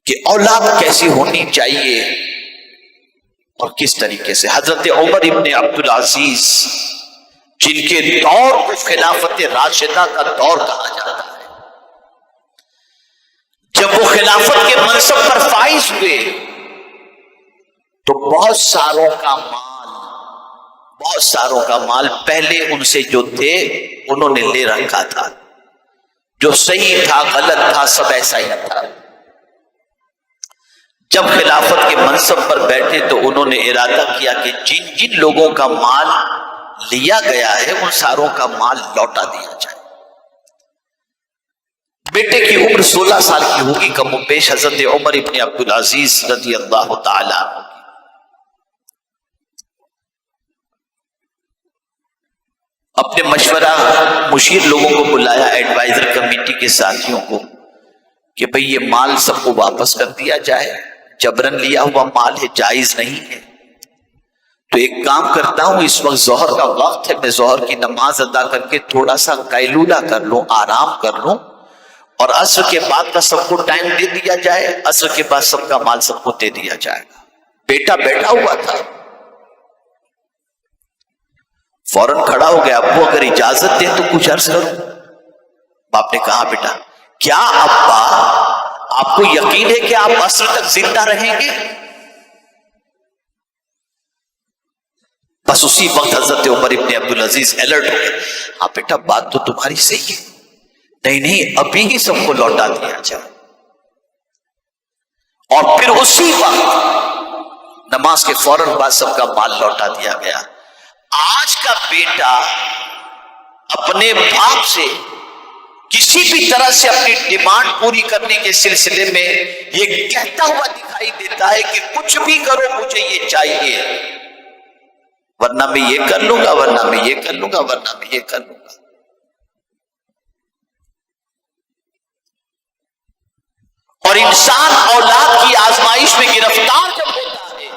کہ اولاد کیسی ہونی چاہیے اور کس طریقے سے. حضرت عمر ابن عبدالعزیز جن کے دور کو خلافت راشدہ کا دور کہا جاتا ہے، جب وہ خلافت کے منصب پر فائز ہوئے تو بہت ساروں کا مال پہلے ان سے جو تھے انہوں نے لے رکھا تھا. جو صحیح تھا غلط تھا سب ایسا ہی تھا. جب خلافت کے منصب پر بیٹھے تو انہوں نے ارادہ کیا کہ جن جن لوگوں کا مال لیا گیا ہے ان ساروں کا مال لوٹا دیا جائے. بیٹے کی عمر 16 سال کی ہوگی کم و بیش حضرت عمر ابن عبدالعزیز رضی اللہ تعالی عنہ. اپنے مشورہ مشیر لوگوں کو بلایا، ایڈوائزر کمیٹی کے ساتھیوں کو، کہ بھئی یہ مال سب کو واپس کر دیا جائے، جبرن لیا ہوا مال ہے، جائز نہیں ہے. تو ایک کام کرتا ہوں، اس وقت ظہر کا وقت ہے، میں ظہر کی نماز ادا کر کے تھوڑا سا قیلولہ کر لوں، آرام کر لوں، اور عصر کے بعد کا سب کو ٹائم دے دیا جائے. عصر کے بعد سب کا مال سب کو دے دیا جائے گا. بیٹا بیٹھا ہوا تھا، فوراً کھڑا ہو گیا. ابو اگر اجازت دیں تو کچھ عرض کروں. باپ نے کہا بیٹا. کیا ابا آپ کو یقین ہے کہ آپ عصر تک زندہ رہیں گے؟ بس اسی وقت حضرت عمر ابن عبدالعزیز الرٹ ہو گئے. ہاں بیٹا بات تو تمہاری صحیح ہے. نہیں ابھی ہی سب کو لوٹا دیا جائے. اور پھر اسی وقت نماز کے فوراً بعد سب کا مال لوٹا دیا گیا. آج کا بیٹا اپنے باپ سے کسی بھی طرح سے اپنی ڈیمانڈ پوری کرنے کے سلسلے میں یہ کہتا ہوا دکھائی دیتا ہے کہ کچھ بھی کرو مجھے یہ چاہیے، ورنہ میں یہ کر لوں گا، ورنہ میں یہ کر لوں گا، ورنہ میں یہ کر لوں گا. اور انسان اولاد کی آزمائش میں گرفتار جب ہوتا ہے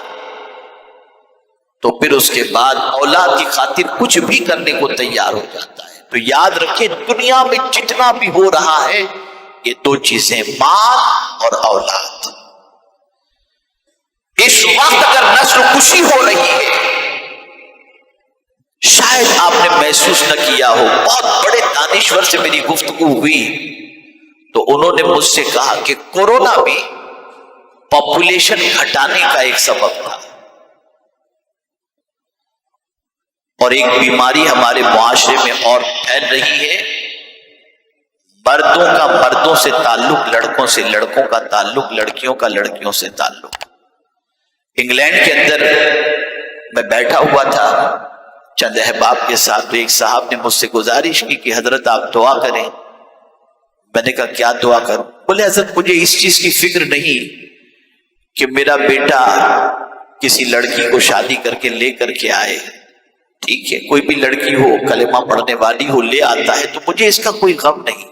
تو پھر اس کے بعد اولاد کی خاطر کچھ بھی کرنے کو تیار ہو جاتا ہے. تو یاد رکھیں دنیا میں جتنا بھی ہو رہا ہے یہ دو چیزیں، مال اور اولاد. اس وقت اگر نسل کشی ہو رہی ہے، شاید آپ نے محسوس نہ کیا ہو. بہت بڑے دانشور سے میری گفتگو ہوئی تو انہوں نے مجھ سے کہا کہ کورونا بھی پاپولیشن گھٹانے کا ایک سبب تھا، اور ایک بیماری ہمارے معاشرے میں اور پھیل رہی ہے. مردوں کا مردوں سے تعلق، لڑکوں سے، لڑکوں کا تعلق، لڑکیوں کا لڑکیوں سے تعلق. انگلینڈ کے اندر میں بیٹھا ہوا تھا چند احباب کے ساتھ، تو ایک صاحب نے مجھ سے گزارش کی کہ حضرت آپ دعا کریں. میں نے کہا کیا دعا کروں؟ بولے حضرت مجھے اس چیز کی فکر نہیں کہ میرا بیٹا کسی لڑکی کو شادی کر کے لے کر کے آئے. ٹھیک ہے کوئی بھی لڑکی ہو، کلمہ پڑھنے والی ہو، لے آتا ہے تو مجھے اس کا کوئی غم نہیں.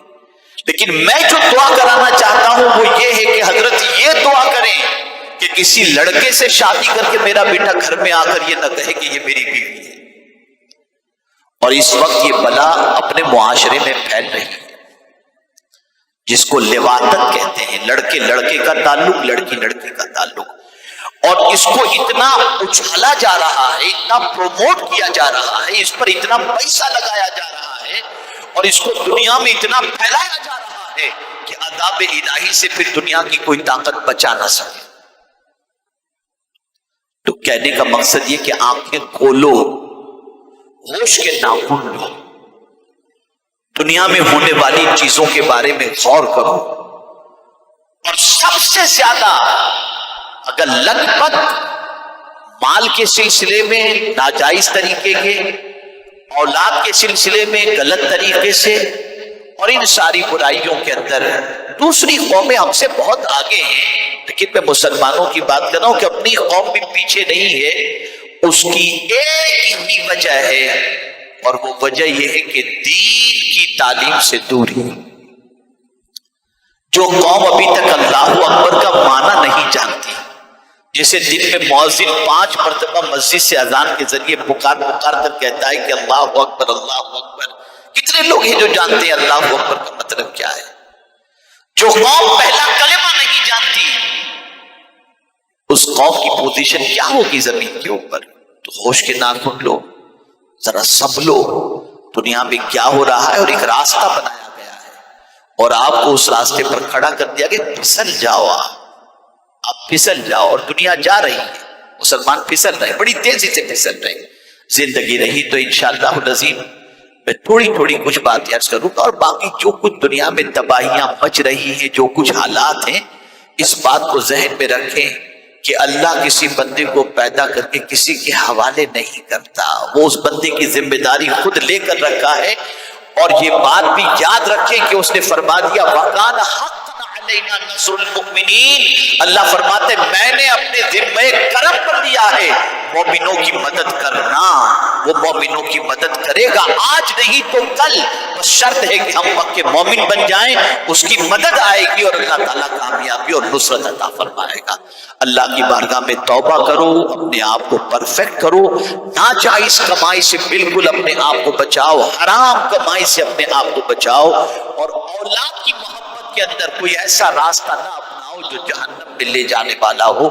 لیکن میں جو دعا کرانا چاہتا ہوں وہ یہ ہے کہ حضرت یہ دعا کریں کہ کسی لڑکے سے شادی کر کے میرا بیٹا گھر میں آ کر یہ نہ کہے کہ یہ میری بیوی ہے. اور اس وقت یہ بلا اپنے معاشرے میں پھیل رہی ہے جس کو لواطت کہتے ہیں، لڑکے لڑکے کا تعلق، لڑکی لڑکی کا تعلق. اور اس کو اتنا اچھالا جا رہا ہے، اتنا پروموٹ کیا جا رہا ہے، اس پر اتنا پیسہ لگایا جا رہا ہے، اور اس کو دنیا میں اتنا پھیلایا جا رہا ہے کہ عذاب الہی سے پھر دنیا کی کوئی طاقت بچا نہ سکے. تو کہنے کا مقصد یہ کہ آنکھیں کھولو، ہوش کے ناخن لو، دنیا میں ہونے والی چیزوں کے بارے میں غور کرو. اور سب سے زیادہ اگر لت پت مال کے سلسلے میں ناجائز طریقے کے، اولاد کے سلسلے میں غلط طریقے سے، اور ان ساری برائیوں کے اندر دوسری قومیں ہم سے بہت آگے ہیں. لیکن میں مسلمانوں کی بات کر رہا ہوں کہ اپنی قوم بھی پیچھے نہیں ہے. اس کی ایک ہی وجہ ہے، اور وہ وجہ یہ ہے کہ دین کی تعلیم سے دوری. جو قوم ابھی تک اللہ اکبر کا معنی نہیں جانتی، جسے دن میں مؤذن 5 مرتبہ مسجد سے اذان کے ذریعے پکار کر کہتا ہے کہ اللہ اکبر اللہ اکبر، کتنے لوگ ہیں جو جانتے ہیں اللہ اکبر کا مطلب کیا ہے؟ جو قوم پہلا کلمہ نہیں جانتی اس قوم کی پوزیشن کیا ہوگی زمین کے اوپر؟ تو ہوش کے ناخن لو، ذرا سنبھلو، دنیا میں کیا ہو رہا ہے، اور ایک راستہ بنایا گیا ہے اور آپ کو اس راستے پر کھڑا کر دیا کہ پھسل جاؤ، آپ پھسل جاؤ، اور دنیا جا رہی ہے، مسلمان پھسل رہے، بڑی تیزی سے پھسل رہے۔ زندگی رہی تو انشاءاللہ العظیم میں تھوڑی تھوڑی کچھ بات عرض کروں گا، اور باقی جو کچھ دنیا میں تباہیاں مچ رہی ہیں، جو کچھ حالات ہیں، اس بات کو ذہن میں رکھیں کہ اللہ کسی بندے کو پیدا کر کے کسی کے حوالے نہیں کرتا، وہ اس بندے کی ذمہ داری خود لے کر رکھا ہے۔ اور یہ بات بھی یاد رکھیں کہ اس نے فرما دیا وَقَانَ حَقًّا عَلَيْنَا نَصْرُ الْمُؤْمِنِينَ، اللہ فرماتے میں نے اپنے ذمہ کرم پر لیا ہے مومنوں کی مدد کرنا، وہ مومنوں کی مدد کرے گا، آج نہیں تو کل، بس شرط ہے کہ ہم پکے مومن بن جائیں، اس کی مدد آئے گی اور اللہ تعالیٰ کامیابی اور نصرت عطا فرمائے گا۔ اللہ کی بارگاہ میں توبہ کرو، اپنے آپ کو پرفیکٹ کرو، ناجائز کمائی سے بالکل اپنے آپ کو بچاؤ، حرام کمائی سے اپنے آپ کو بچاؤ، اور اولاد کی محبت کے اندر کوئی ایسا راستہ نہ اپناؤ جو جہنم میں لے جانے والا ہو۔